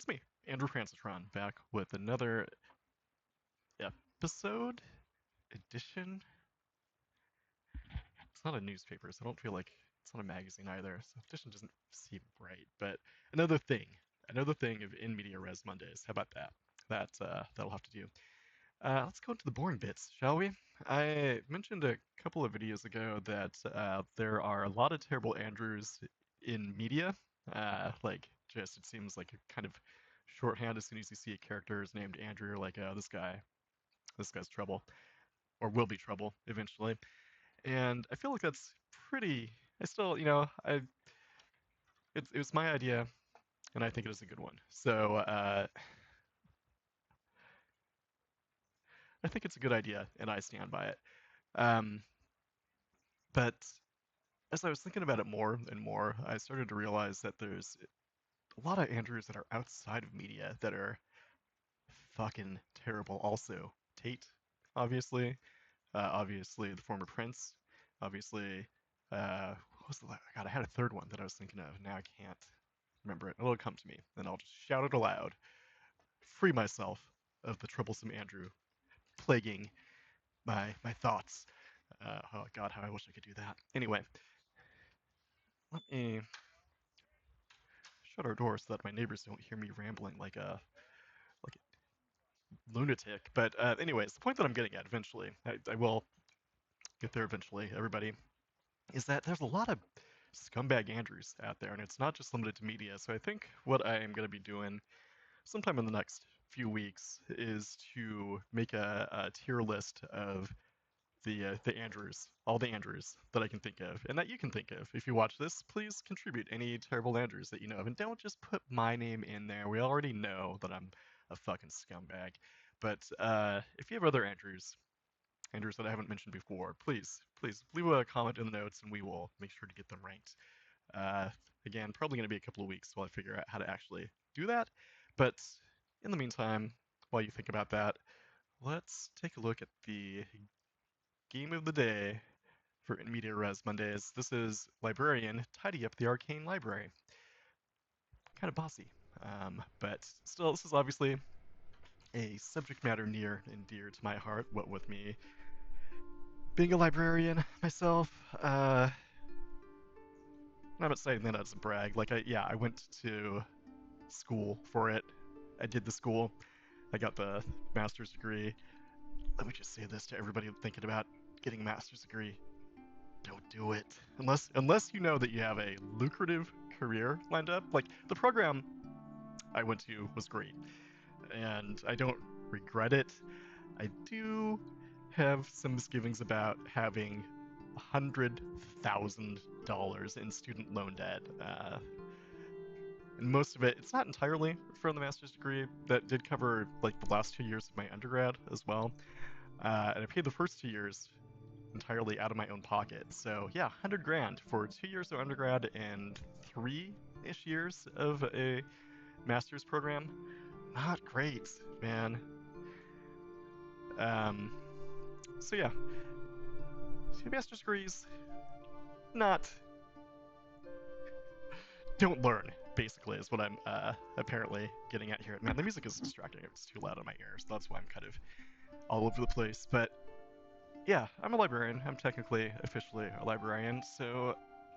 It's me, Andrew Francitron, back with another episode, edition. It's not a newspaper, so I don't feel like it's not a magazine either, so edition doesn't seem right. But another thing of In Media Res Mondays. How about that? That'll have to do. Let's go into the boring bits, shall we? I mentioned a couple of videos ago that there are a lot of terrible Andrews in media. Just it seems like a kind of shorthand as soon as you see a character is named Andrew, you're like, oh, this guy's trouble, or will be trouble eventually. And I feel like that's pretty. I still, it was my idea, and I think it is a good one. So I think it's a good idea, and I stand by it. Um, but as I was thinking about it more and more, I started to realize that there's a lot of Andrews that are outside of media that are fucking terrible. Also, Tate, obviously, obviously the former Prince, obviously. What was the God? I had a third one that I was thinking of. Now I can't remember it. It'll come to me, and I'll just shout it aloud. Free myself of the troublesome Andrew plaguing my thoughts. Oh God, how I wish I could do that. Anyway, let me shut our door so that my neighbors don't hear me rambling like a lunatic. But anyways, the point that I'm getting at eventually, I will get there eventually, everybody, is that there's a lot of scumbag Andrews out there, and it's not just limited to media. So I think what I am going to be doing sometime in the next few weeks is to make a tier list of the Andrews, all the Andrews that I can think of, and that you can think of. If you watch this, please contribute any terrible Andrews that you know of, and don't just put my name in there. We already know that I'm a fucking scumbag. But if you have other Andrews that I haven't mentioned before, please leave a comment in the notes, and we will make sure to get them ranked. Uh, Again, probably going to be a couple of weeks while I figure out how to actually do that. But in the meantime, while you think about that, let's take a look at the game of the day for In Media Res Mondays. This is Librarian, Tidy Up the Arcane Library. Kind of bossy. But still, this is obviously a subject matter near and dear to my heart, what with me being a librarian myself. I'm not saying that as a brag. I went to school for it. I did the school. I got the master's degree. Let me just say this to everybody thinking about getting a master's degree. Don't do it. Unless you know that you have a lucrative career lined up. Like the program I went to was great, and I don't regret it. I do have some misgivings about having $100,000 in student loan debt. And most of it's not entirely from the master's degree. That did cover like the last 2 years of my undergrad as well. And I paid the first 2 years entirely out of my own pocket. So yeah, 100 grand for 2 years of undergrad and 3-ish years of a master's program. Not great, man. Um, so yeah, 2 master's degrees, not don't learn. Basically, is what I'm apparently getting at here. Man, the music is distracting. It's too loud in my ears. So that's why I'm kind of all over the place. But yeah, I'm a librarian. I'm technically, officially a librarian. So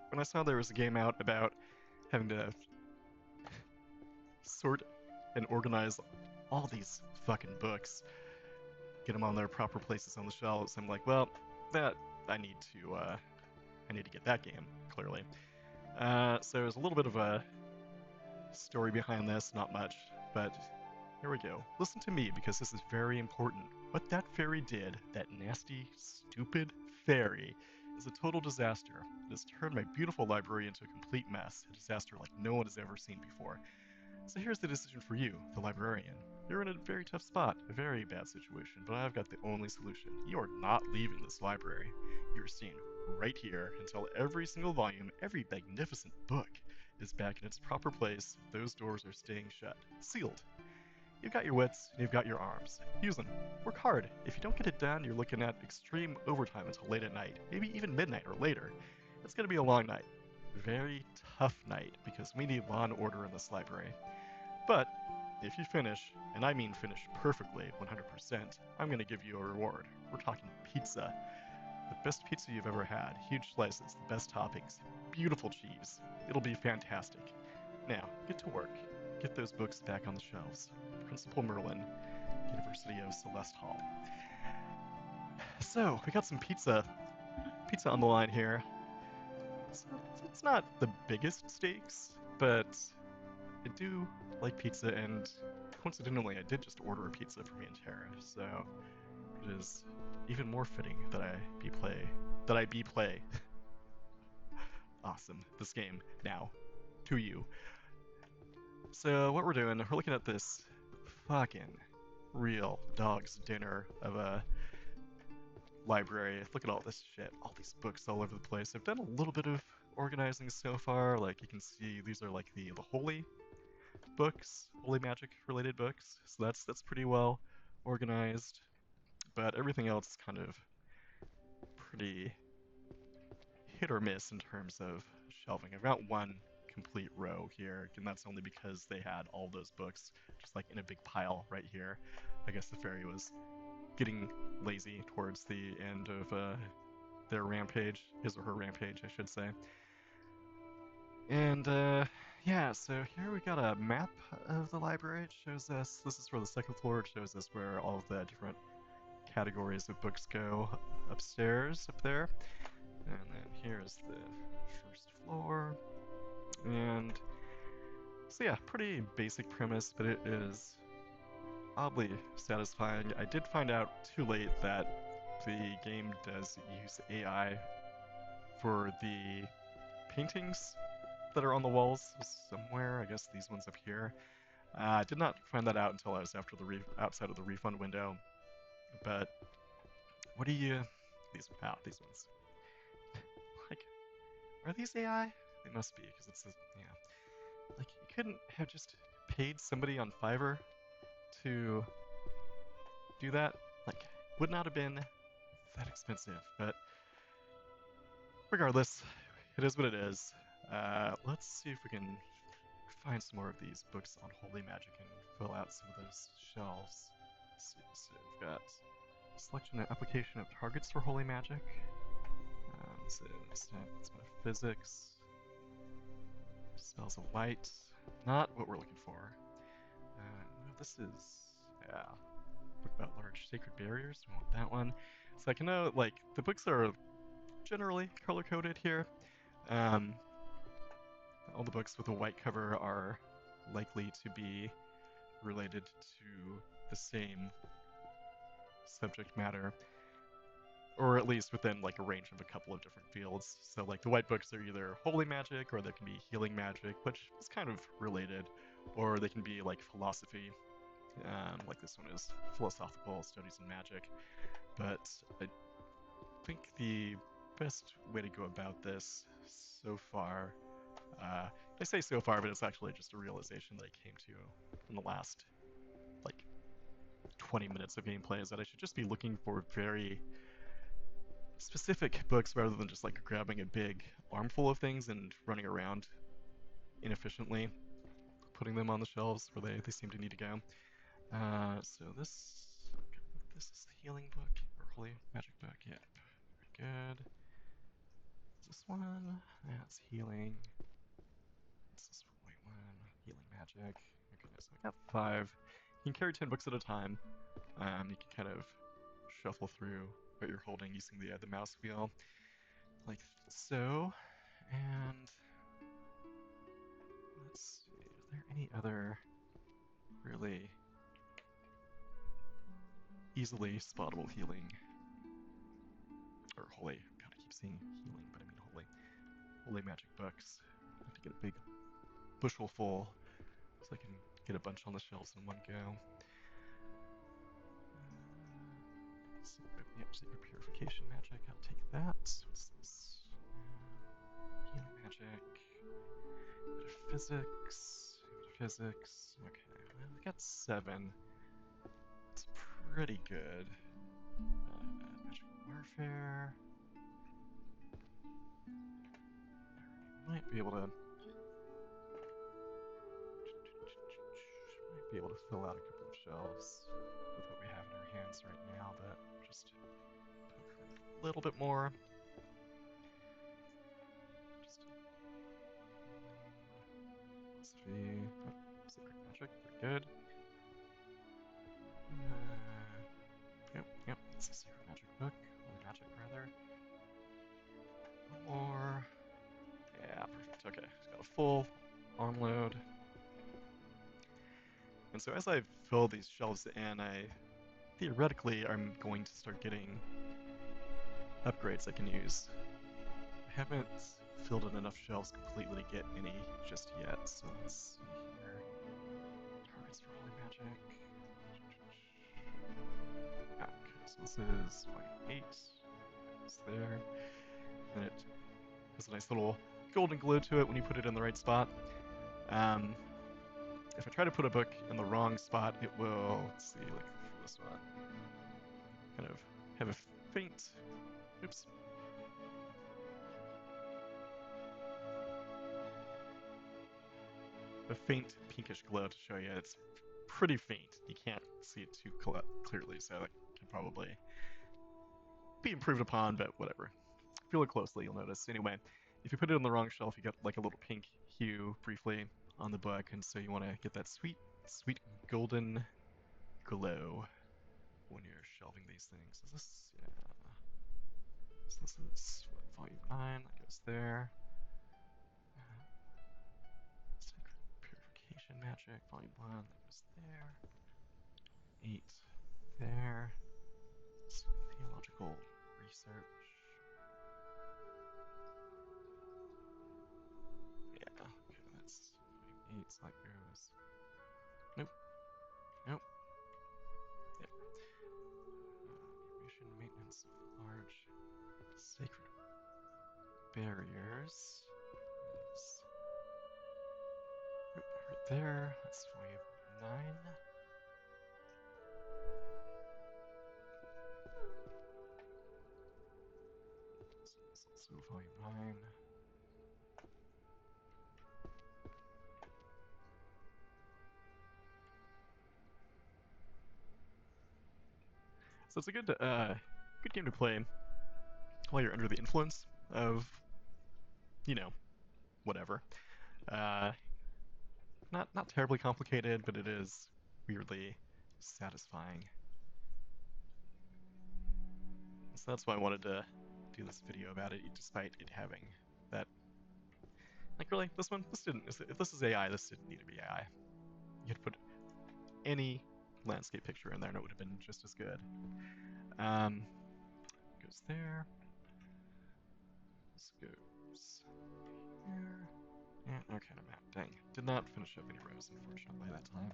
when I saw there was a game out about having to sort and organize all these fucking books, get them on their proper places on the shelves, I'm like, well, that I need to get that game clearly. So there's a little bit of a story behind this, not much, but here we go. Listen to me because this is very important. What that fairy did, that nasty, stupid fairy, is a total disaster. It has turned my beautiful library into a complete mess, a disaster like no one has ever seen before. So here's the decision for you, the librarian. You're in a very tough spot, a very bad situation, but I've got the only solution. You are not leaving this library. You're staying right here until every single volume, every magnificent book, is back in its proper place. Those doors are staying shut, sealed. You've got your wits, and you've got your arms. Use them. Work hard. If you don't get it done, you're looking at extreme overtime until late at night, maybe even midnight or later. It's going to be a long night. Very tough night, because we need law and order in this library. But if you finish, and I mean finish perfectly, 100%, I'm going to give you a reward. We're talking pizza. The best pizza you've ever had. Huge slices, the best toppings, beautiful cheese. It'll be fantastic. Now, get to work. Get those books back on the shelves. Principal Merlin, University of Celeste Hall. So, we got some pizza on the line here. It's not the biggest stakes, but I do like pizza, and coincidentally, I did just order a pizza from Antera, so it is even more fitting that I be play. Awesome, this game now, to you. So what we're doing, we're looking at this fucking real dog's dinner of a library. Look at all this shit, all these books all over the place. I've done a little bit of organizing so far. Like you can see, these are like the holy books, holy magic related books. So that's pretty well organized. But everything else is kind of pretty hit or miss in terms of shelving. I've got one complete row here, and that's only because they had all those books just like in a big pile right here. I guess the fairy was getting lazy towards the end of their rampage, his or her rampage, I should say. And yeah, so here we got a map of the library. It shows us, this is for the second floor, it shows us where all of the different categories of books go upstairs, up there. And then here is the first floor. And so yeah, pretty basic premise, but it is oddly satisfying. I did find out too late that the game does use AI for the paintings that are on the walls somewhere. I guess these ones up here. I did not find that out until I was after the outside of the refund window. But what do you? These ones. Like, are these AI? They must be, because it's yeah. Like, you couldn't have just paid somebody on Fiverr to do that? Like, would not have been that expensive, but regardless, it is what it is. Let's see if we can find some more of these books on holy magic and fill out some of those shelves. Let's see, so we've got selection and application of targets for holy magic. This is metaphysics. Spells of light. Not what we're looking for. This is, yeah, book about large sacred barriers. We want that one. So I can know, like, the books are generally color-coded here. All the books with a white cover are likely to be related to the same subject matter, or at least within like a range of a couple of different fields. So like the white books are either holy magic, or they can be healing magic, which is kind of related, or they can be like philosophy. Like this one is philosophical studies in magic. But I think the best way to go about this so far, I say so far, but it's actually just a realization that I came to in the last like 20 minutes of gameplay, is that I should just be looking for very specific books rather than just like grabbing a big armful of things and running around inefficiently, putting them on the shelves where they seem to need to go. So this is the healing book, or holy magic book, yep. Very good. Is this one? Yeah, it's healing. What's this white one? Healing magic. Okay, so I got 5. You can carry 10 books at a time. You can kind of shuffle through what you're holding using the mouse wheel, like so. And let's see, is there any other really easily spottable healing or holy? God, I keep saying healing, but I mean holy magic books. I have to get a big bushel full so I can get a bunch on the shelves in one go. Yep, sacred purification magic. I'll take that. What's this? Healing magic. Metaphysics. Okay, well, we got 7. It's pretty good. Magical warfare. Might be able to fill out a couple of shelves with what we have in our hands right now, but just a little bit more. Just philosophy, secret magic, very good. Yep, it's a secret magic book, or magic rather. One more. Yeah, perfect. Okay, it's got a full arm load. And so as I fill these shelves in, I theoretically I'm going to start getting upgrades I can use. I haven't filled in enough shelves completely to get any just yet, so let's see here. Targets for holy magic. Okay, so this is volume 8. It's there. And it has a nice little golden glow to it when you put it in the right spot. If I try to put a book in the wrong spot, it will, let's see, like for this one, kind of have a faint, oops. A faint pinkish glow to show you. It's pretty faint. You can't see it too clearly, so it can probably be improved upon, but whatever. If you look closely, you'll notice. Anyway, if you put it on the wrong shelf, you get like a little pink hue briefly on the book, and so you want to get that sweet, sweet golden glow when you're shelving these things. Is this, yeah. So this is, what, volume 9, that goes there. Sacred Purification Magic, volume 1, that goes there. 8, there. Theological Research. Yeah, okay, that's volume 8, so that goes. Nope. Nope. Yep. Mission maintenance of large sacred barriers. Right there. That's volume 9. So volume 9. So it's a good game to play while you're under the influence of, you know, whatever. Uh, not terribly complicated, but it is weirdly satisfying. So that's why I wanted to do this video about it, despite it having that. Like, really, this one, if this is AI, this didn't need to be AI. You could put any landscape picture in there and it would have been just as good. Goes there. This goes here. Yeah, okay, I'm out. Dang. Did not finish up any rows, unfortunately, that time.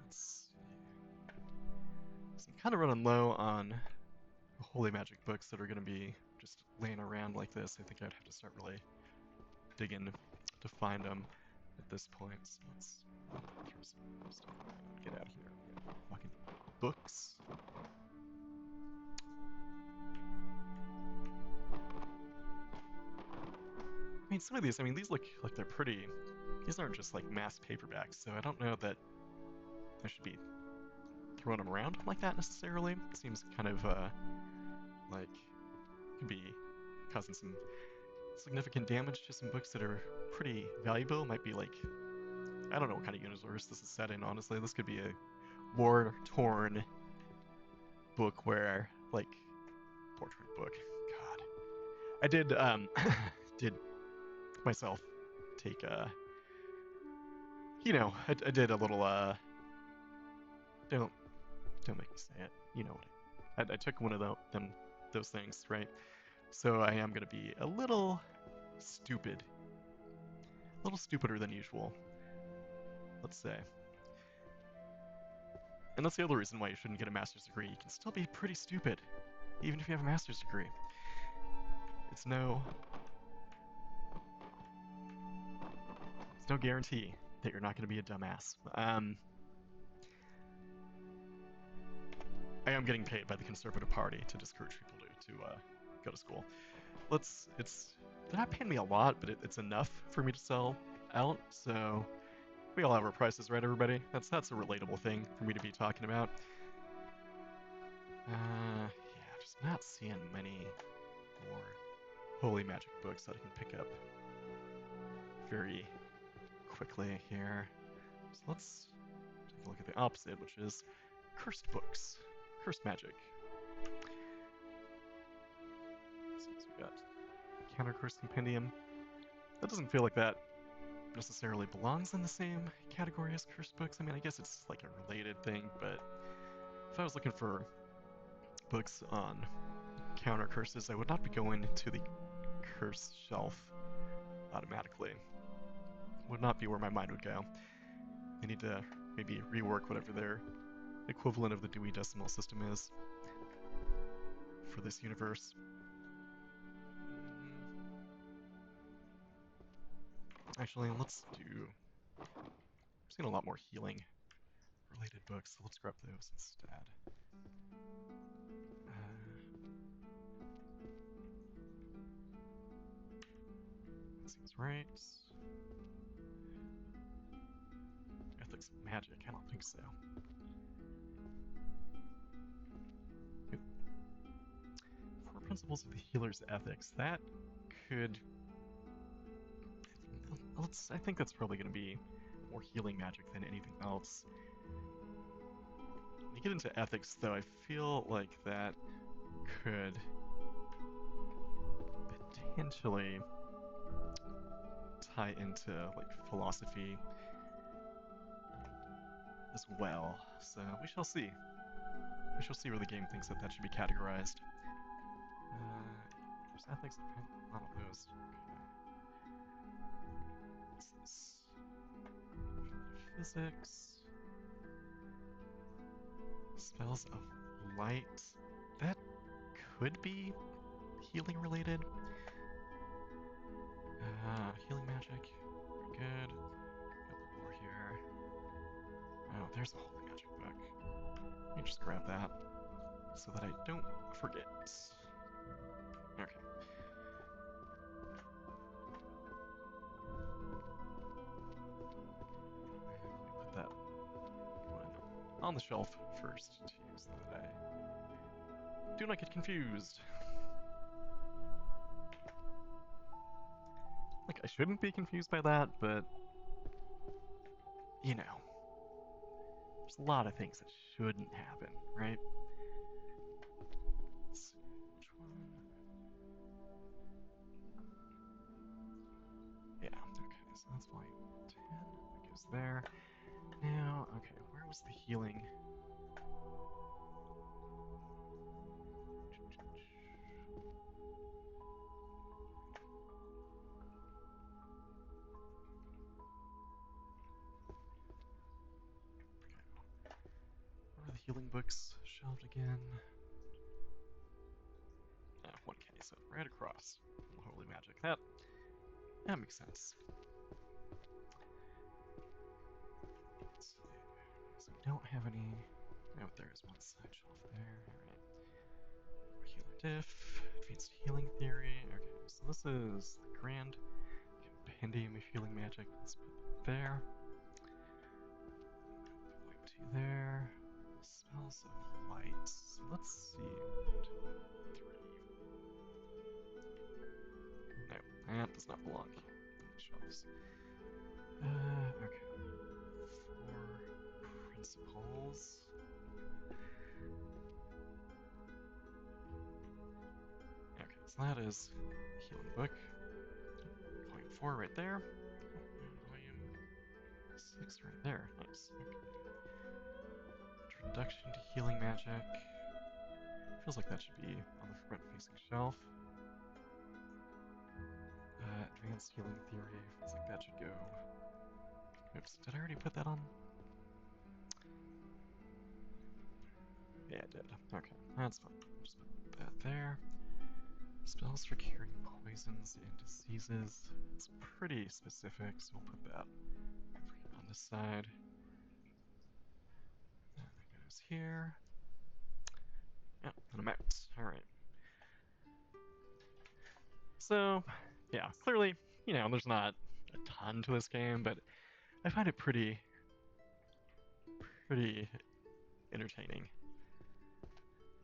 Let's see. So I'm kind of running low on holy magic books that are going to be just laying around like this. I think I'd have to start really digging to find them at this point. So let's throw some stuff around. Get out of here. Fucking books. I mean, some of these, these look like they're pretty. These aren't just like mass paperbacks, so I don't know that I should be throwing them around like that necessarily. It seems kind of like could be causing some significant damage to some books that are pretty valuable. Might be like, I don't know what kind of universe this is set in, honestly. This could be a war-torn book where, like, portrait book. God. I did, did myself take, I did a little, don't make me say it. You know what I took one of those things, right? So I am going to be a little stupid. A little stupider than usual, let's say. And that's the other reason why you shouldn't get a master's degree. You can still be pretty stupid, even if you have a master's degree. It's no guarantee that you're not going to be a dumbass. I am getting paid by the Conservative Party to discourage people to go to school. They're not paying me a lot, but it's enough for me to sell out, so We all have our prices, right, everybody? That's a relatable thing for me to be talking about. Yeah, just not seeing many more holy magic books that I can pick up very quickly here. So let's take a look at the opposite, which is cursed books, cursed magic. So we got Counter Curse Compendium. That doesn't feel like that necessarily belongs in the same category as cursed books. I mean, I guess it's like a related thing, but if I was looking for books on counter curses, I would not be going to the curse shelf automatically. Would not be where my mind would go. They need to maybe rework whatever their equivalent of the Dewey Decimal System is for this universe. Actually, let's do... I've seen a lot more healing related books, so let's grab those instead. That seems right. Ethics of Magic, I don't think so. Four Principles of the Healer's Ethics, that could... I think that's probably going to be more healing magic than anything else. When you get into ethics, though, I feel like that could potentially tie into like philosophy as well. So we shall see. We shall see where the game thinks that should be categorized. There's ethics, none of those. What's this? Physics. Spells of light. That could be healing related. Healing magic. Good. Couple more here. Oh, there's a holy magic book. Let me just grab that so that I don't forget. Okay. Put that one on the shelf first so that I do not get confused. Like, I shouldn't be confused by that, but you know, there's a lot of things that shouldn't happen, right? Let's see, which one? Yeah, okay, so that's volume 10. That goes there. Now, okay, where was the healing? Where are the healing books shelved again? 1K, so right across from the holy magic. That makes sense. Let's see. So we don't have any. Oh, there is one side shelf there. Alright. Healer diff, advanced healing theory. Okay, so this is the grand compendium of healing magic. Let's put it there. Volume 2 there. Spells of light. So let's see. 3. No, that does not belong on the shelves. Okay. 4 principles. Okay, so that is the healing book. Volume 4 right there. And volume 6 right there. Nice. Okay. Introduction to healing magic. Feels like that should be on the front-facing shelf. Advanced healing theory. Feels like that should go. Oops, did I already put that on? Yeah, I did. Okay, that's fine. Just put that there. Spells for curing poisons and diseases. It's pretty specific, so we'll put that on this side. And it goes here. Yeah, and I'm out. Alright. So, yeah, clearly, there's not a ton to this game, but I find it pretty entertaining,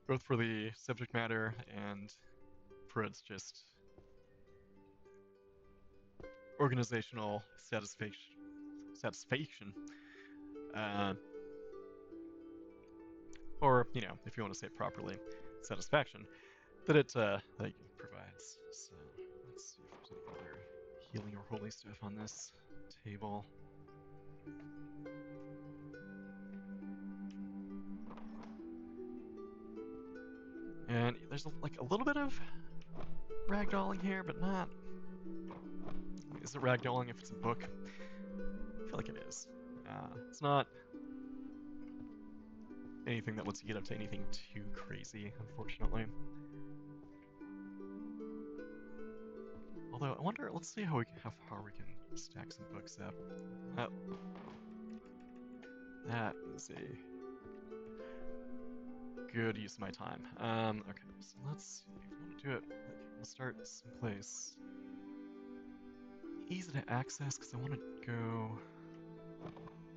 both for the subject matter and for its just organizational satisfaction, uh, or if you want to say it properly, satisfaction that it like provides. So let's see if there's any other healing or holy stuff on this table. And there's like a little bit of ragdolling here, but not. Is it ragdolling if it's a book? I feel like it is. It's not anything that lets you get up to anything too crazy, unfortunately. Although I wonder, let's see how far we can stack some books up. Oh, that is a good use of my time. Okay, so let's see. I want to do it. We'll start someplace easy to access because I want to go.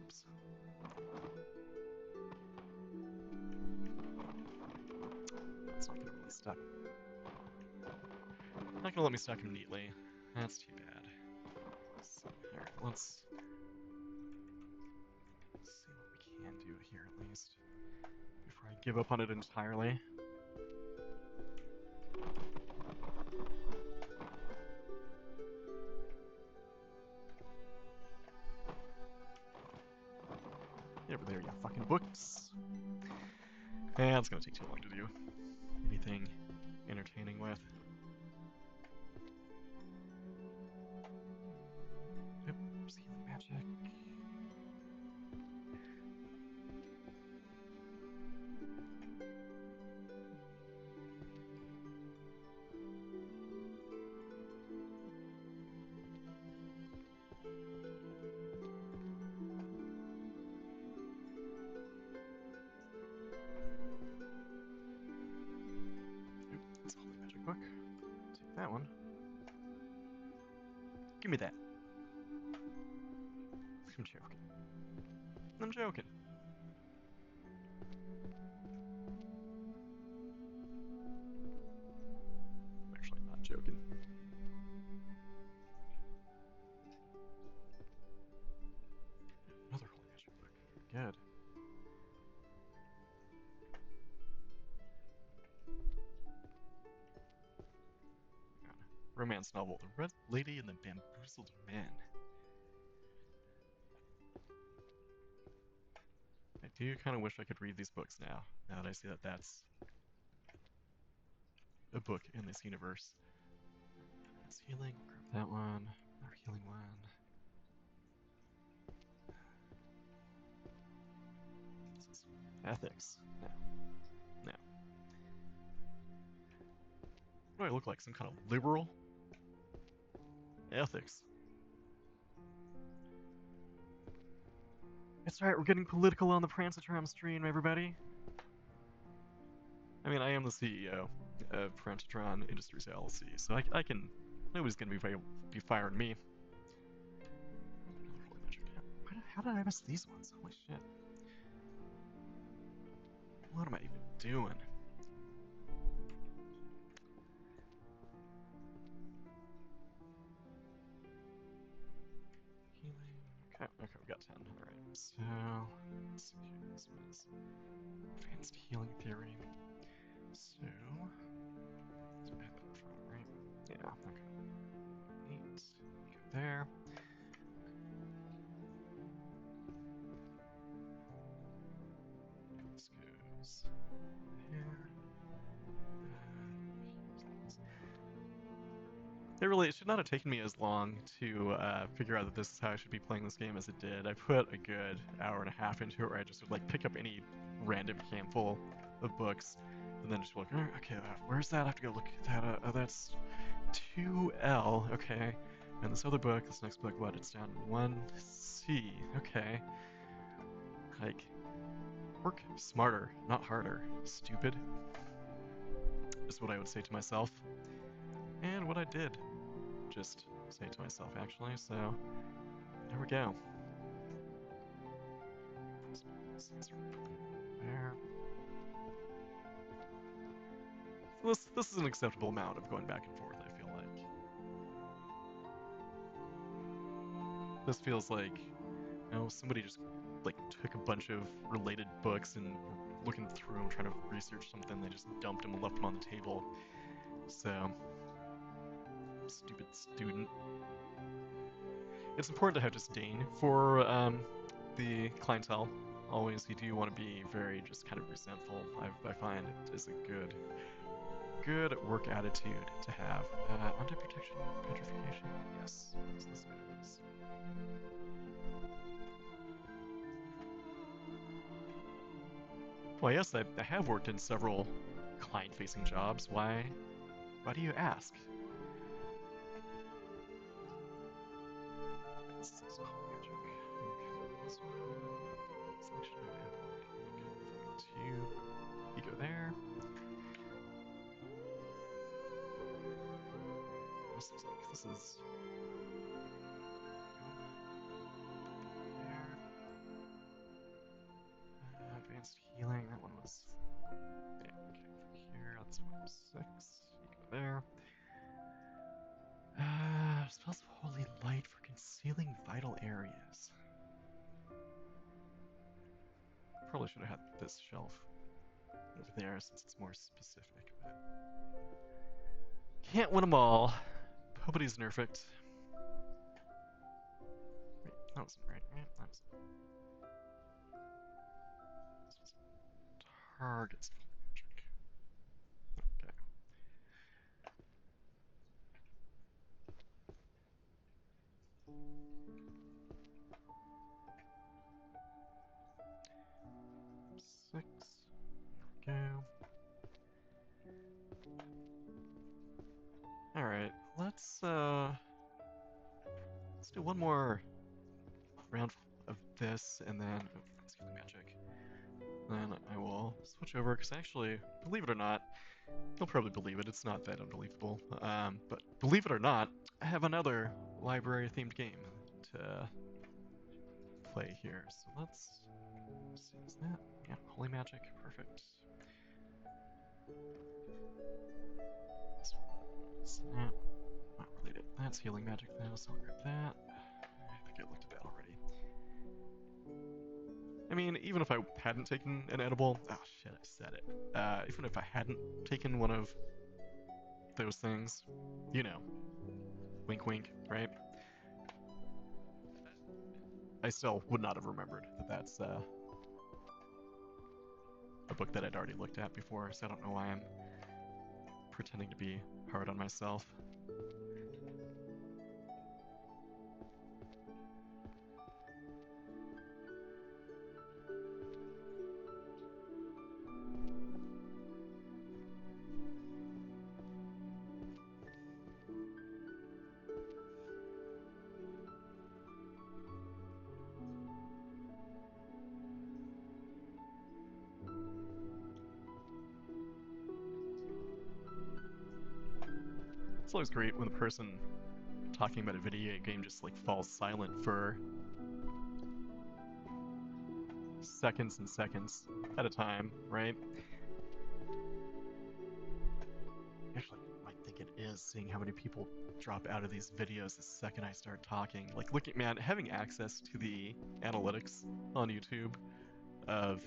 Oops. That's not gonna really stack. Not gonna let me stack them neatly. That's too bad. So here, let's see what we can do here at least before I give up on it entirely. Get over there, you fucking books. Yeah, it's gonna take too long to do anything entertaining with. Oops, healing magic. That's a holy magic book. Take that one. Give me that. I'm joking. I'm joking. I'm actually not joking. Another holy magic book. Good. Romance novel, The Red Lady and the Bamboozled Man. I do kind of wish I could read these books now that I see that that's a book in this universe. That's healing. Grab that one. Another healing one. This is ethics. No. No. What do I look like? Some kind of liberal? Ethics. That's right, we're getting political on the Prancitram stream, everybody. I mean, I am the CEO of Prancitron Industries LLC, so I can. Nobody's gonna be firing me. How did I miss these ones? Holy shit. What am I even doing? Healing. Okay, we got 10. Alright, so let's see here. This one is advanced healing theory. So let's add that front, right? Yeah, okay. 8. Go there. This goes here. It should not have taken me as long to figure out that this is how I should be playing this game as it did. I put a good hour and a half into it where I just would like pick up any random handful of books and then just be like, oh, okay, where's that? I have to go look at that. Oh, that's 2L, okay. And this other book, this next book, what? It's down 1C, okay. Like, work smarter, not harder. Stupid, is what I would say to myself. And what I did just say to myself, actually, so there we go. Let's there. So this is an acceptable amount of going back and forth, I feel like. This feels like, you know, somebody just like took a bunch of related books and looking through them, trying to research something, they just dumped them and left them on the table. So, stupid student. It's important to have disdain for the clientele. Always, you do want to be very just kind of resentful. I find it is a good work attitude to have. Anti-protection, petrification. Yes, this is what it is. Well, yes, I have worked in several client-facing jobs. Why do you ask? You go there. This looks like this is there. Advanced healing. That one was. Yeah, okay, over here. That's 106. You go there. Spells of holy light for concealing vital areas. Probably should have had this shelf over there since it's more specific, but can't win them all. Nobody's nerfed. Wait, that wasn't right. That was. This was targets. Okay. Six. There we go. Alright, let's do one more round of this, and then let's get the magic. Then I will switch over, because actually, believe it or not, you'll probably believe it, it's not that unbelievable, but believe it or not, I have another library-themed game to play here. So let's see, is that? Yeah, Holy Magic, perfect. Snap. Not related. That's Healing Magic though, so I'll grab that. I think I looked at that already. I mean, even if I hadn't taken an edible... Oh shit, I said it. Even if I hadn't taken one of those things, you know, wink wink, right? I still would not have remembered that that's a book that I'd already looked at before, so I don't know why I'm pretending to be hard on myself. It's always great when the person talking about a video game just like falls silent for seconds and seconds at a time, right? Actually, I think it is seeing how many people drop out of these videos the second I start talking. Like, look at, man, having access to the analytics on YouTube of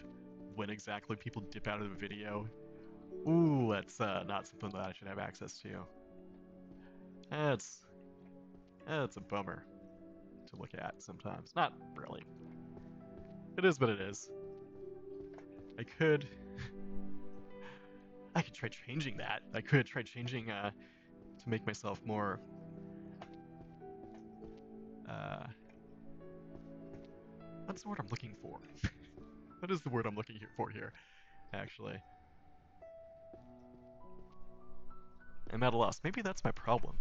when exactly people dip out of the video. Ooh, that's not something that I should have access to. That's a bummer to look at sometimes. Not really. It is what it is. I could try changing that. I could try changing to make myself more what's the word I'm looking for? What is the word I'm looking for here, actually? I'm at a loss. Maybe that's my problem.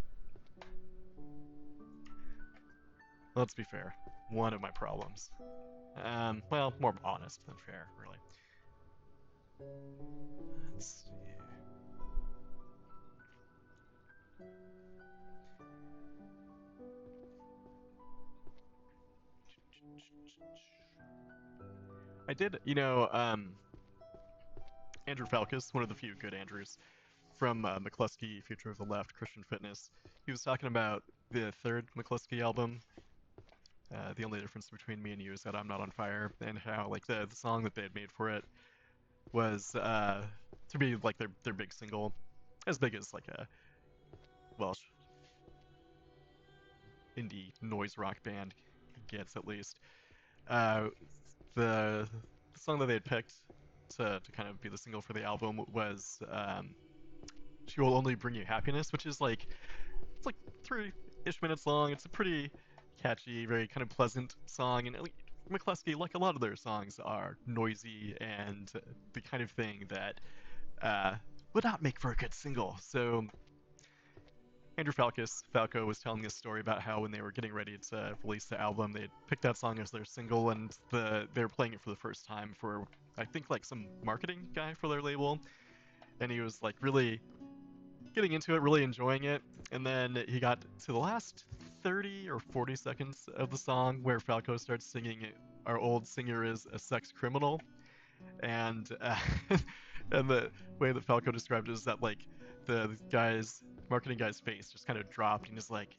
Let's be fair. One of my problems. Well, more honest than fair, really. Let's see. I did, Andrew Falkus, one of the few good Andrews from McCluskey, Future of the Left, Christian Fitness. He was talking about the third McCluskey album. The only difference between me and you is that I'm not on fire, and how like the song that they had made for it was to be like their big single, as big as like a Welsh indie noise rock band gets at least. Uh, the song that they had picked to kind of be the single for the album was "She Will Only Bring You Happiness," which is like it's like 3-ish minutes long. It's a pretty catchy, very kind of pleasant song, and McCluskey, like a lot of their songs, are noisy and the kind of thing that uh, would not make for a good single. So Andrew Falco was telling this story about how when they were getting ready to release the album, they picked that song as their single, and they were playing it for the first time for I think like some marketing guy for their label, and he was like really getting into it, really enjoying it, and then he got to the last 30 or 40 seconds of the song where Falco starts singing "Our old singer is a sex criminal," and and the way that Falco described it is that like the guy's marketing guy's face just kind of dropped, and he's like,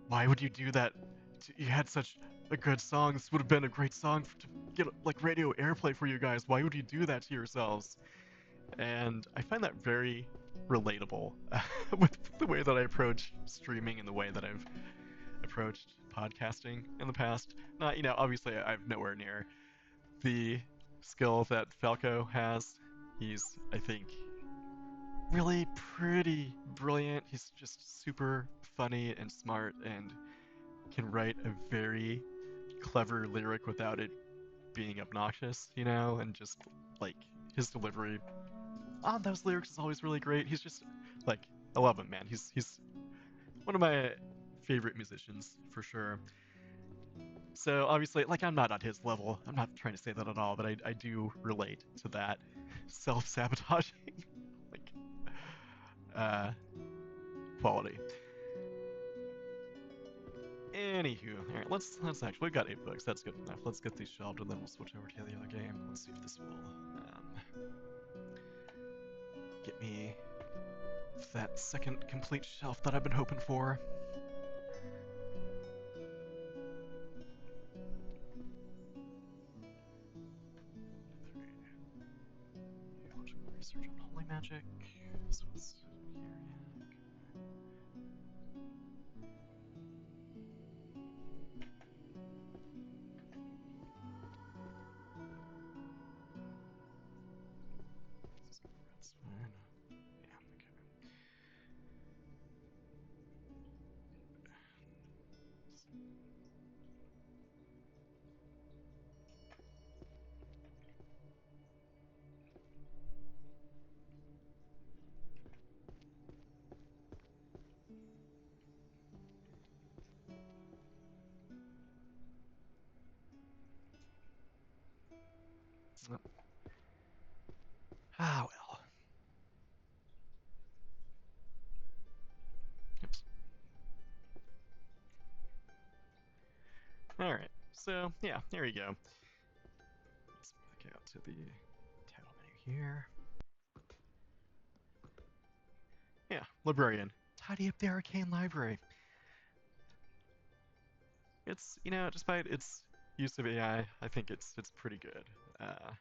why would you do that? You had such a good song. This would have been a great song to get like radio airplay for you guys. Why would you do that to yourselves? And I find that very relatable with the way that I approach streaming and the way that I've approached podcasting in the past. Not, obviously I've nowhere near the skill that Falco has. He's, I think, really pretty brilliant. He's just super funny and smart and can write a very clever lyric without it being obnoxious, and just like his delivery on those lyrics is always really great. He's just like I love him, man. He's one of my favorite musicians for sure. So obviously, like I'm not on his level. I'm not trying to say that at all, but I do relate to that self-sabotaging like uh quality. Anywho, all right, let's actually we've got 8 books. That's good enough. Let's get these shelved and then we'll switch over to the other game. Let's see if this will get me that second complete shelf that I've been hoping for. Theological research on holy magic. This was here, yeah. That's fine. Yeah, okay. Ah, well. Oops. All right. So yeah, there you go. Let's back out to the title menu here. Yeah, Librarian. Tidy up the Arcane Library. It's despite its use of AI, I think it's pretty good. I'm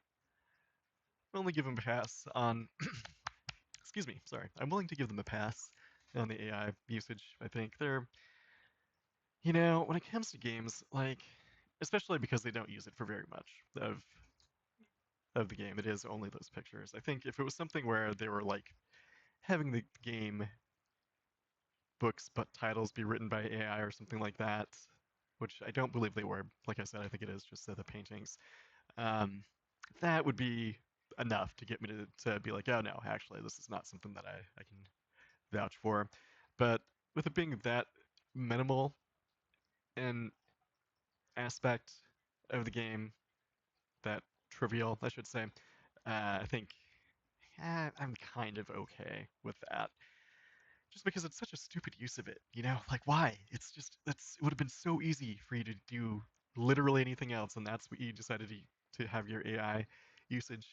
only give them a pass on. Excuse me. Sorry. I'm willing to give them a pass on the AI usage. I think they're when it comes to games, like especially because they don't use it for very much of the game, it is only those pictures. I think if it was something where they were like having the game books but titles be written by AI or something like that, which I don't believe they were. Like I said, I think it is just the paintings. Um, that would be enough to get me to be like, oh no, actually, this is not something that I can vouch for. But with it being that minimal an aspect of the game, that trivial, I should say, I think I'm kind of okay with that. Just because it's such a stupid use of it, Like, why? It's just, it would have been so easy for you to do literally anything else, and that's what you decided to to have your AI usage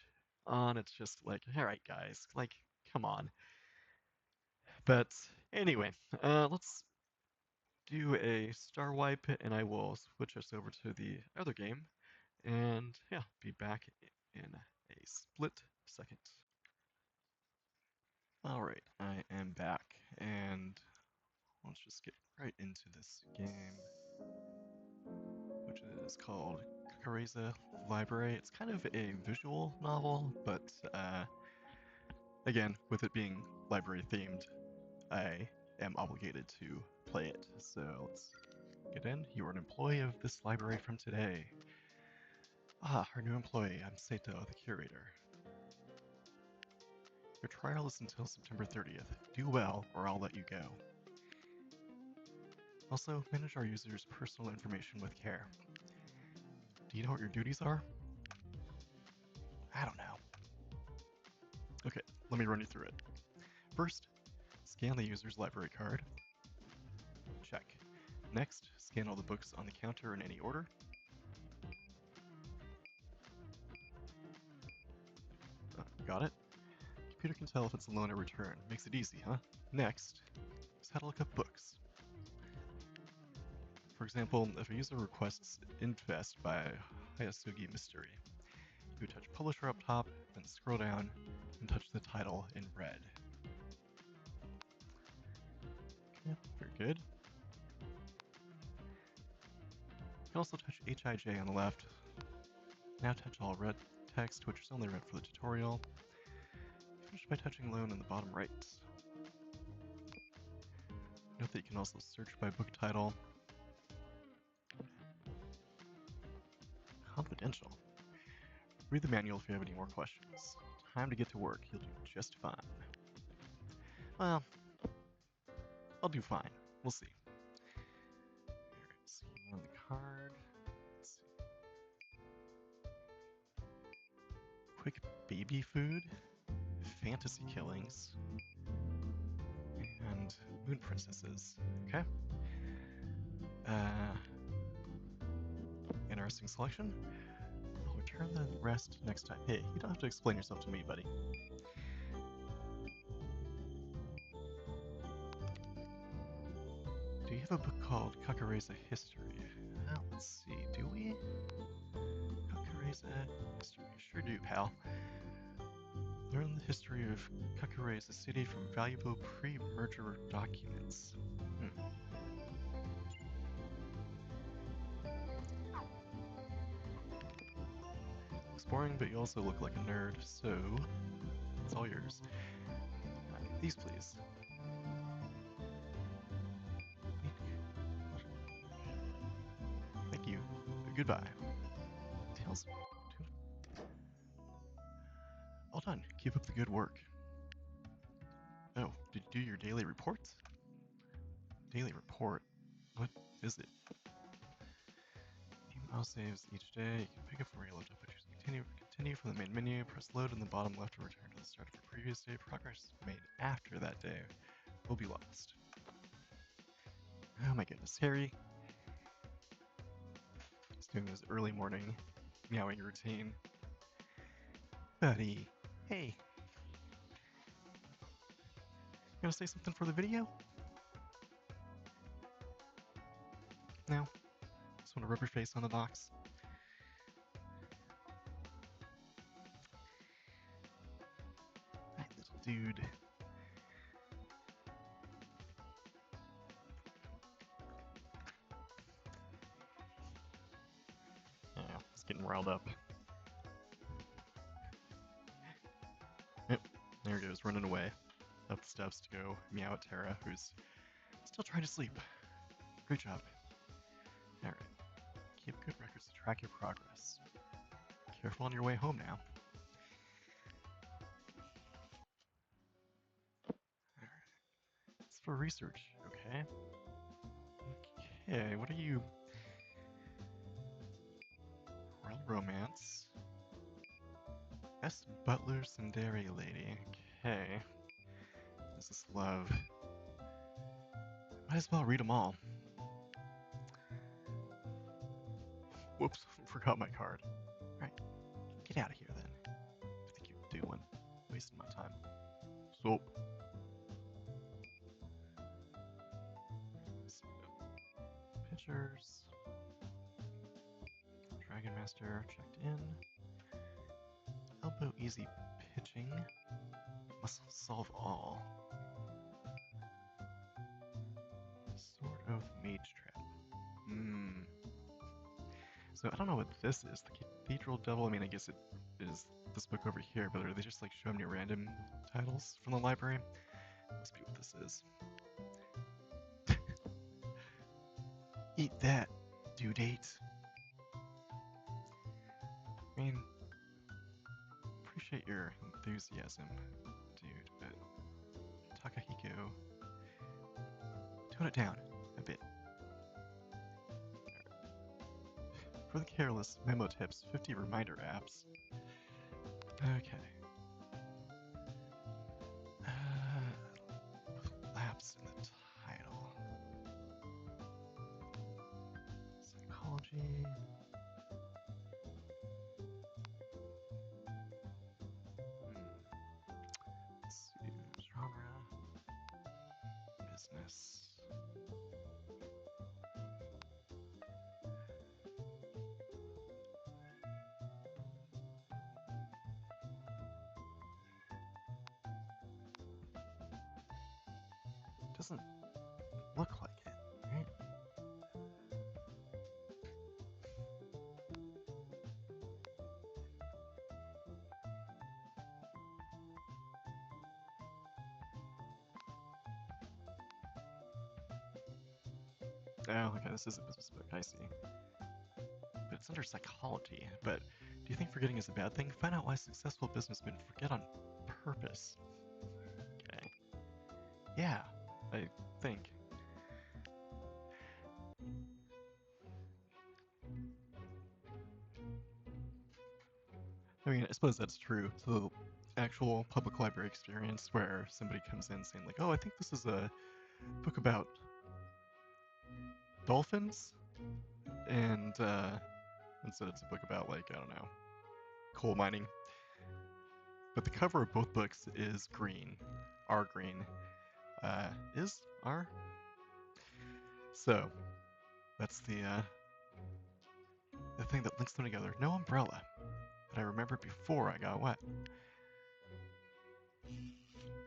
on. It's just like, all right, guys, like, come on. But anyway, let's do a star wipe, and I will switch us over to the other game, and yeah, be back in a split second. All right, I am back, and let's just get right into this game, which is called Kakureza Library. It's kind of a visual novel, but again, with it being library themed, I am obligated to play it. So let's get in. You are an employee of this library from today. Ah, our new employee. I'm Sato, the curator. Your trial is until September 30th. Do well, or I'll let you go. Also, manage our users' personal information with care. Do you know what your duties are? I don't know. Okay, let me run you through it. First, scan the user's library card. Check. Next, scan all the books on the counter in any order. Got it? Computer can tell if it's a loan or return. Makes it easy, huh? Next, just how to look up books. For example, if a user requests Invest by Hayasugi Mystery, you touch Publisher up top, then scroll down and touch the title in red. Okay, very good. You can also touch HIJ on the left. Now touch all red text, which is only red for the tutorial. Finish by touching loan in the bottom right. Note that you can also search by book title. Confidential. Read the manual if you have any more questions. Time to get to work. You'll do just fine. Well, I'll do fine. We'll see. Alright, see on the card. Let's see. Quick baby food, fantasy killings, and moon princesses. Okay. Interesting selection. I'll return the rest next time. Hey, you don't have to explain yourself to me, buddy. Do you have a book called Kakureza History? Let's see, do we? Kakureza History, sure do, pal. Learn the history of Kakureza City from valuable pre-merger documents. Looks boring, but you also look like a nerd, so it's all yours. These, please. Thank you. Goodbye. Tales. All done. Keep up the good work. Oh, did you do your daily report? Daily report? What is it? Email saves each day. You can pick up from where you left off by choosing continue from the main menu. Press load in the bottom left to return to the start of your previous day. Progress made after that day will be lost. Oh my goodness, Harry. He's doing his early morning meowing routine. Buddy, hey. You gonna say something for the video? No? Just wanna rub your face on the box? That little dude. Yeah, he's getting riled up. Yep, there he goes, running away. Up the steps to go meow at Tara, who's still trying to sleep. Great job. Alright. Keep good records to track your progress. Careful on your way home now. Alright. It's for research, okay? Okay, what are you? Royal Romance. S. Butler Sundari Lady. Okay. This is love. Might as well read them all. Whoops, forgot my card. Alright. Get out of here then. I think you're doing? Wasting my time. So, pictures. Dragon Master checked in. Elbow easy pitching. Must solve all. Sword Oath Mage Trap. So I don't know what this is. The Cathedral Devil. I mean, I guess it is this book over here, but are they just like showing me random titles from the library? Must be what this is. Eat that, due date. I mean, appreciate your enthusiasm, dude, but Takahiko, tone it down a bit. For the careless, memo tips, 50 reminder apps. Okay. Lapse in the title. Psychology. Let's see. Genre. Business. Doesn't look like it, right? Oh, okay, this is a business book, I see. But it's under psychology. But do you think forgetting is a bad thing? Find out why successful businessmen forget on purpose. Okay. Yeah, I think. I mean, I suppose that's true to the actual public library experience where somebody comes in saying like, oh, I think this is a book about dolphins, and instead it's a book about like, I don't know, coal mining. But the cover of both books is green, R green, is R. So that's the thing that links them together. No umbrella, but I remember before I got wet.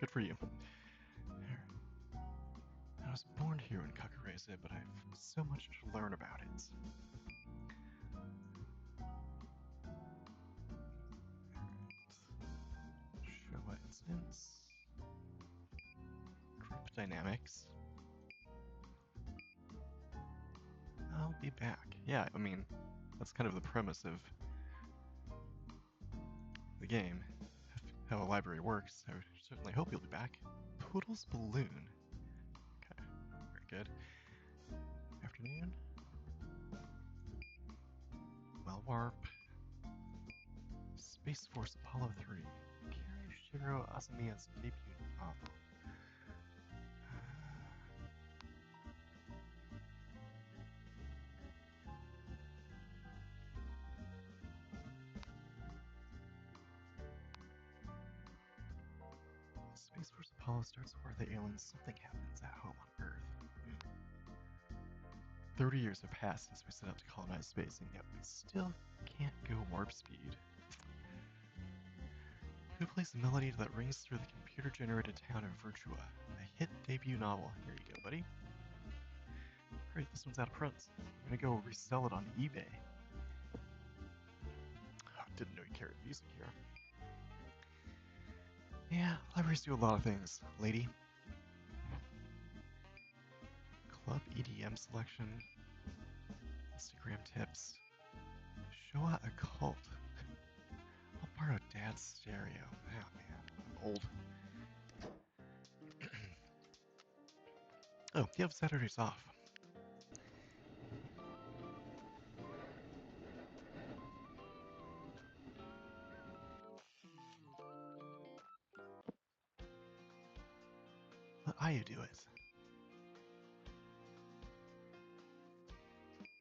Good for you. I was born here in Kakureza, but I've so much to learn about it. Showa instance. Group dynamics. I'll be back. Yeah, I mean, that's kind of the premise of the game, how a library works. I certainly hope you'll be back. Poodle's Balloon. Okay, very good. Afternoon. Well, Warp. Space Force Apollo 3. Shiro Asamiya's debut novel. Space Force Apollo starts where the aliens something happens at home on Earth. 30 years have passed since we set out to colonize space, and yet we still can't go warp speed. Who plays the melody that rings through the computer-generated town of Virtua? A hit debut novel. Here you go, buddy. Great, this one's out of print. I'm gonna go resell it on eBay. Oh, didn't know you carried music here. Yeah, libraries do a lot of things, lady. Club EDM selection. Instagram tips. Showa Occult. I'll borrow Dad's stereo. Oh man, I'm old. Oh, you have Saturdays off. Let Ayu do it.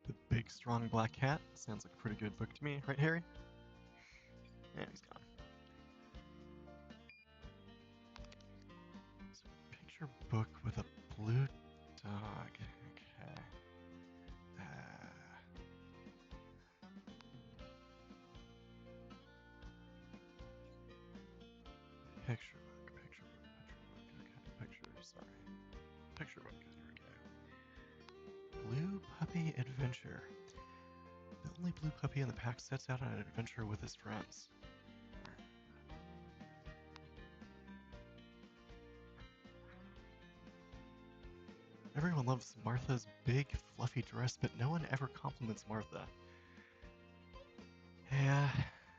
The Big Strong Black Cat sounds like a pretty good book to me, right, Harry? And he's gone. So, picture book with a blue dog. Okay. Picture book. Okay, picture. Sorry. Picture book. Here we go. Blue Puppy Adventure. The only blue puppy in the pack sets out on an adventure with his friends. Everyone loves Martha's big, fluffy dress, but no one ever compliments Martha. Yeah,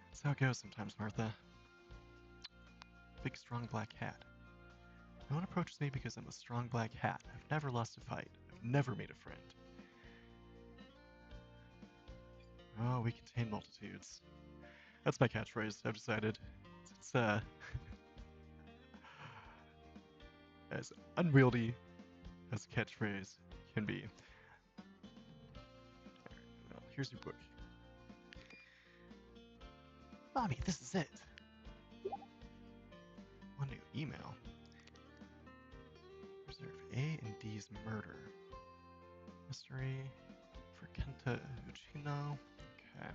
that's how it goes sometimes, Martha. Big, strong black hat. No one approaches me because I'm a strong black hat. I've never lost a fight. I've never made a friend. Oh, we contain multitudes. That's my catchphrase, I've decided. It's as unwieldy as a catchphrase can be. Well, here's your book. Mommy, this is it. One new email. Reserve A and D's murder. Mystery for Kenta Uchino. Okay.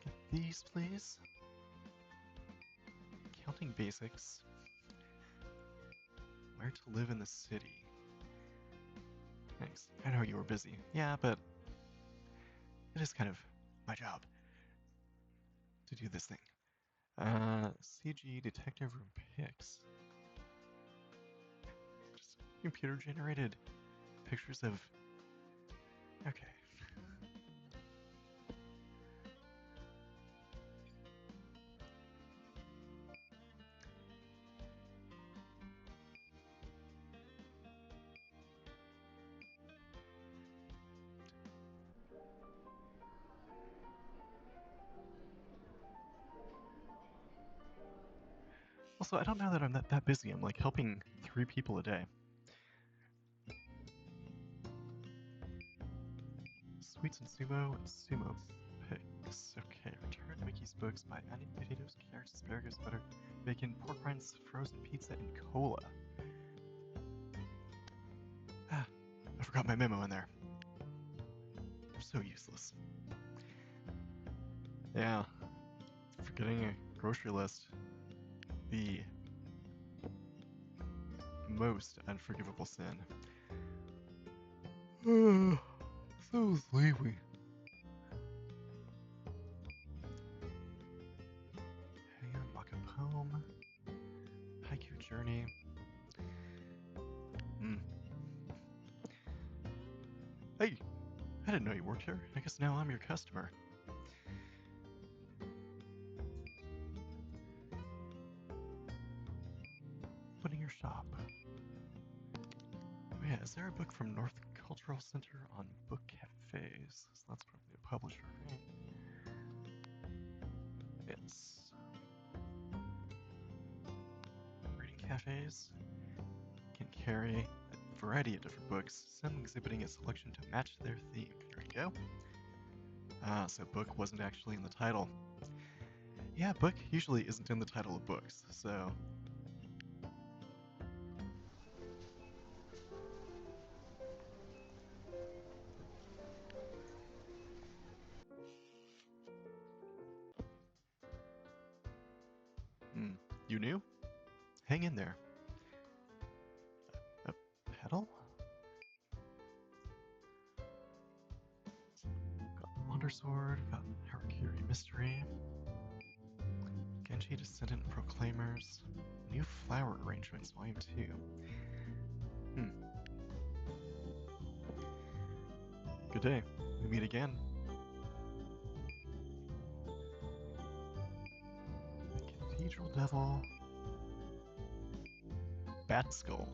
Get these, please. Counting basics. Where to live in the city. Thanks. I know you were busy. Yeah, but it is kind of my job to do this thing. CG detective room pics. Just computer generated pictures of. Okay. Also, I don't know that I'm that busy. I'm like helping 3 people a day. Sweets and sumo pigs. Okay, return Mickey's books by adding potatoes, carrots, asparagus, butter, bacon, pork rinds, frozen pizza, and cola. Ah, I forgot my memo in there. I'm so useless. Yeah, forgetting a grocery list. The most unforgivable sin. So sleepy. Hang on, mock a poem. Haiku journey. Hey, I didn't know you worked here. I guess now I'm your customer. Opening your shop. Oh yeah, is there a book from North Cultural Center on book cafes? So that's probably a publisher, right? Yes. Reading cafes can carry a variety of different books, some exhibiting a selection to match their theme. Here we go. Ah, so book wasn't actually in the title. Yeah, book usually isn't in the title of books, so... You knew? Hang in there. A pedal? Got Wonder Sword, got Harakiri Mystery, Genji Descendant Proclaimers, New Flower Arrangements, Volume 2. Good day. We meet again. Cathedral Devil. Bat Skull.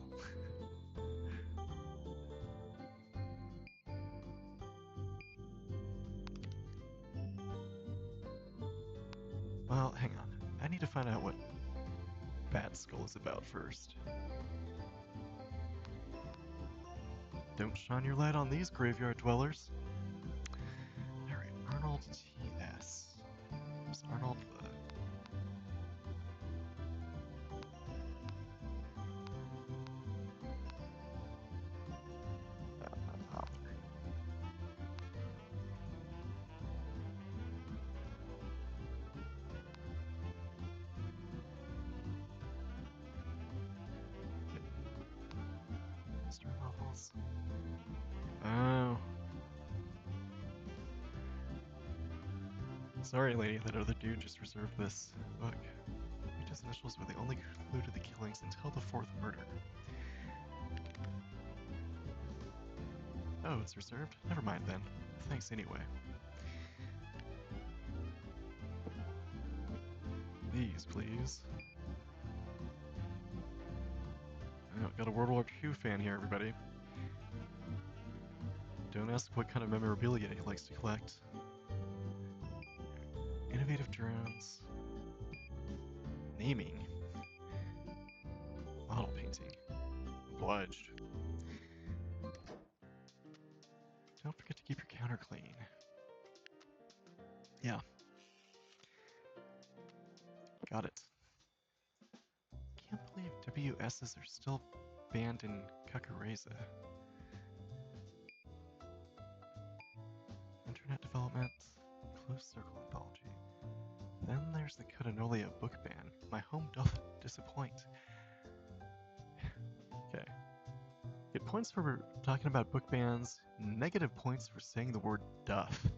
Well, hang on. I need to find out what Bat Skull is about first. Don't shine your light on these graveyard dwellers. Alright, Arnold T.S. Where's Arnold the... Mystery novels. Oh. Sorry, lady, that other dude just reserved this book. Rita's initials were the only clue to the killings until the fourth murder. Oh, it's reserved? Never mind then. Thanks anyway. These, please. Oh, got a World War II fan here, everybody. Don't ask what kind of memorabilia he likes to collect. Innovative drones. Naming. Model painting. Obliged. Don't forget to keep your counter clean. Yeah. Got it. Can't believe WSs are still banned in Kakureza. Internet development. Closed circle anthology. Then there's the Codinolia book ban. My home doth disappoint. Okay. Get points for talking about book bans, negative points for saying the word doth.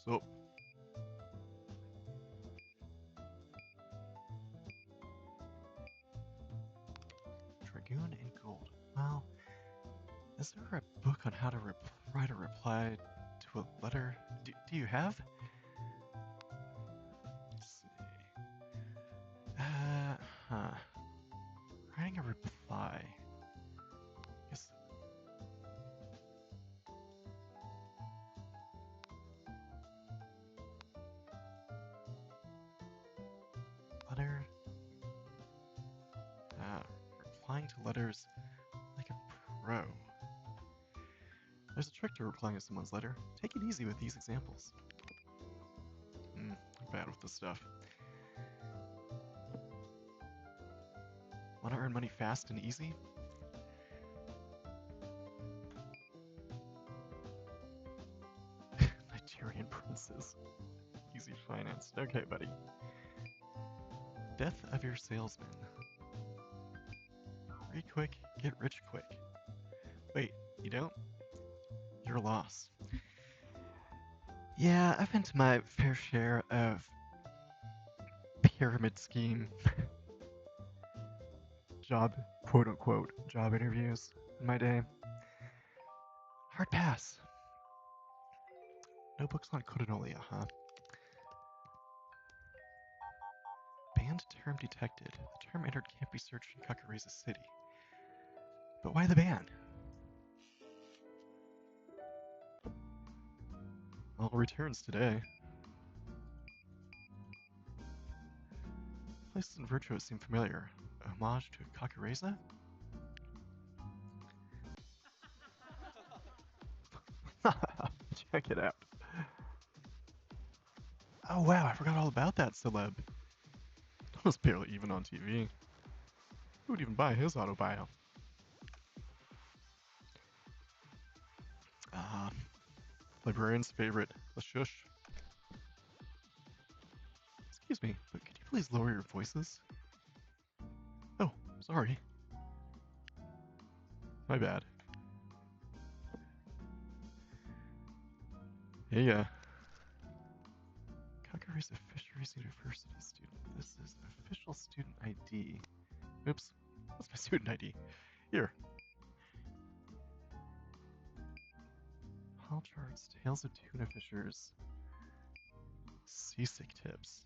So, Dragoon in Gold. Well, is there a book on how to write a reply to a letter? Do you have? Let's see. Huh. Writing a reply. Guess. Letter. Replying to letters like a pro. There's a trick to replying to someone's letter. Take it easy with these examples. I'm bad with this stuff. Want to earn money fast and easy? Nigerian princes. Easy finance. Okay, buddy. Death of your salesman. Free quick, get rich quick. Wait, you don't? Your loss. Yeah, I've been to my fair share of pyramid scheme job, quote-unquote, job interviews in my day. Hard pass. No books on Codinolia, huh? Banned term detected. The term entered can't be searched in Kakureza City. But why the ban? All returns today. Places in Virtuos seem familiar. A homage to Kakureza? Check it out. Oh wow, I forgot all about that celeb. Was barely even on TV. Who would even buy his autobio? Librarian's favorite, the shush. Excuse me, but could you please lower your voices? Oh, sorry. My bad. Hey, Kakureza Fisheries University student. This is official student ID. Oops, that's my student ID. Here. Hall charts, Tales of Tuna Fishers. Seasick tips.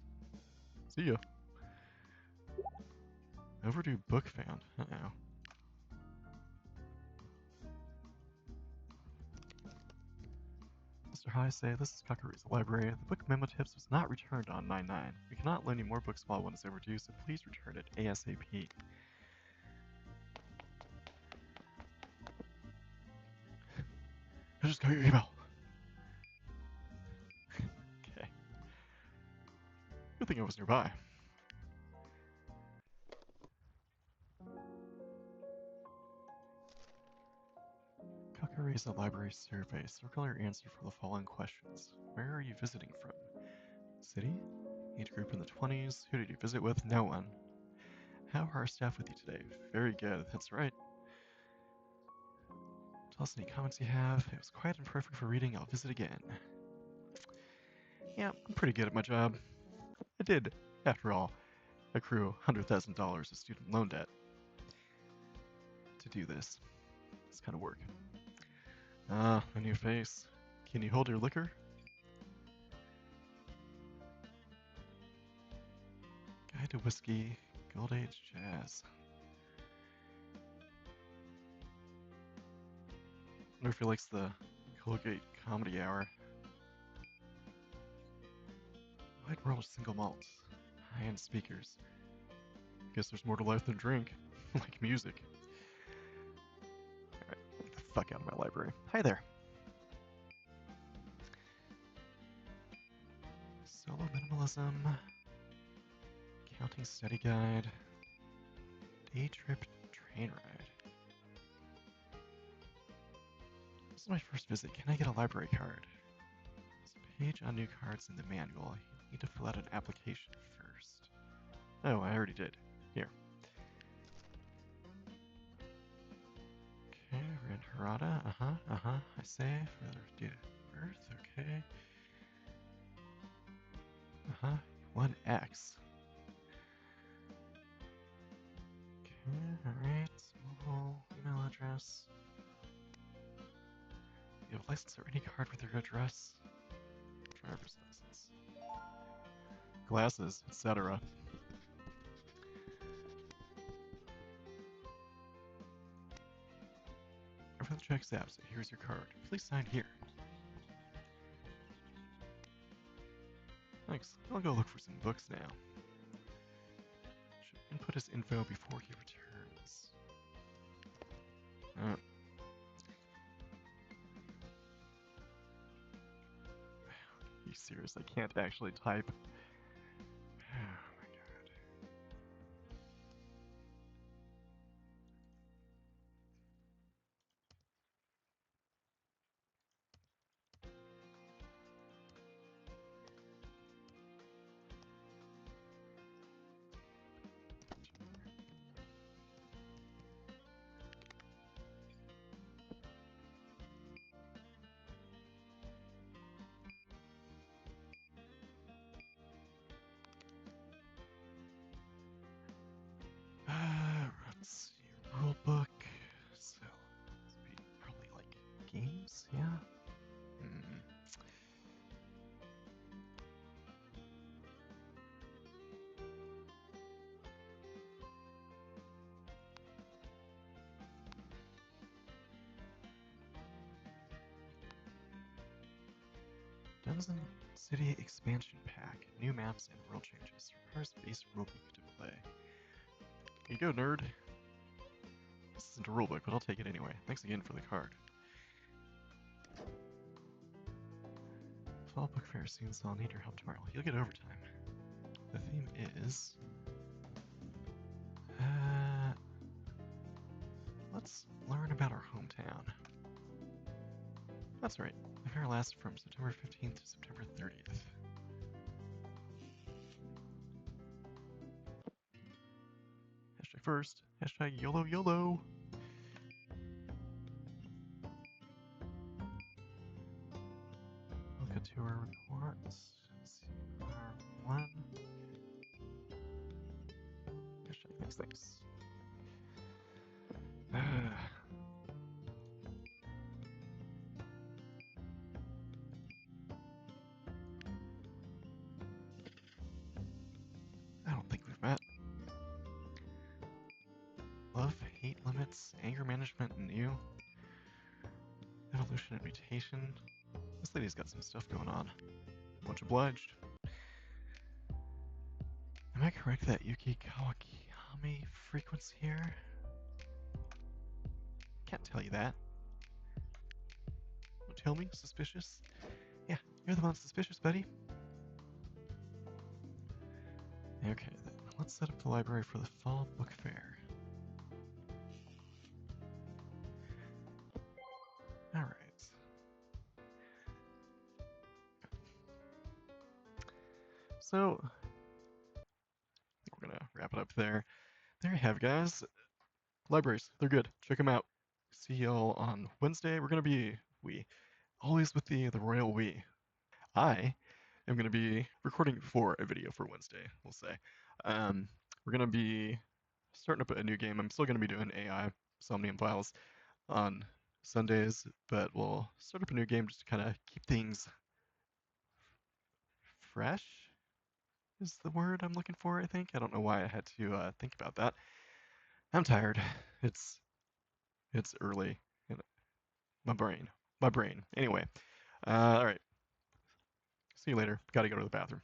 See ya. Overdue book found. Uh-oh. Mr. High, this is Kakureza Library. The book memo tips was not returned on 9/9. We cannot loan you more books while one is overdue, so please return it ASAP. I just got your email. Okay. Good thing I was nearby. Kakureza Library survey. Circle your answer for the following questions. Where are you visiting from? City? Age group in the 20s. Who did you visit with? No one. How are our staff with you today? Very good, that's right. Tell us any comments you have. It was quiet and perfect for reading. I'll visit again. Yeah, I'm pretty good at my job. I did, after all, accrue $100,000 of student loan debt to do this kind of work. Ah, a new face. Can you hold your liquor? Guide to Whiskey, Gold Age Jazz. Wonder if he likes the Colgate Comedy Hour. Wide world of single malts. High-end speakers. Guess there's more to life than drink. Like music. Alright, get the fuck out of my library. Hi there. Solo minimalism. Counting study guide. Day trip train ride. This is my first visit. Can I get a library card? There's a page on new cards in the manual. You need to fill out an application first. Oh, I already did. Here. Okay, Ran Harada. I say. Further date of birth. Okay. 1X. Okay, alright. Mobile, email address. You have a license or any card with your address. Driver's license. Glasses, etc. Everything checks out, so here's your card. Please sign here. Thanks. I'll go look for some books now. Should input his info before he returns. Are you serious? I can't actually type. Oh my god. Let's see. Rule book. So, this would be probably like games, yeah? Dungeon City Expansion Pack. New maps and world changes. Requires base rulebook to play. Here you go, nerd. This isn't a rulebook, but I'll take it anyway. Thanks again for the card. Fall book fair soon, so I'll need your help tomorrow. You'll get overtime. The theme is... let's learn about our hometown. That's right. The fair lasts from September 15th to September 30th. Hashtag first. Hashtag YOLO YOLO. Look at tour reports. CR1. Hashtag thanks. I don't think we've met. Love, hate limits, anger management, and you. Evolution and mutation. This lady's got some stuff going on. Much obliged. Am I correct that Yuki Kawakami frequents here? Can't tell you that. Don't tell me, suspicious. Yeah, you're the one suspicious, buddy. Okay, then let's set up the library for the fall book fair. Alright. So, I think we're gonna wrap it up there. There you have, guys. Libraries, they're good. Check them out. See y'all on Wednesday. We're gonna be always with the royal we. I am gonna be recording for a video for Wednesday. We'll say. We're gonna be starting up a new game. I'm still gonna be doing AI Somnium Files on Sundays, but we'll start up a new game just to kind of keep things fresh. Is the word I'm looking for? I think. I don't know why I had to think about that. I'm tired. It's early. And my brain. Anyway, all right. See you later. Got to go to the bathroom.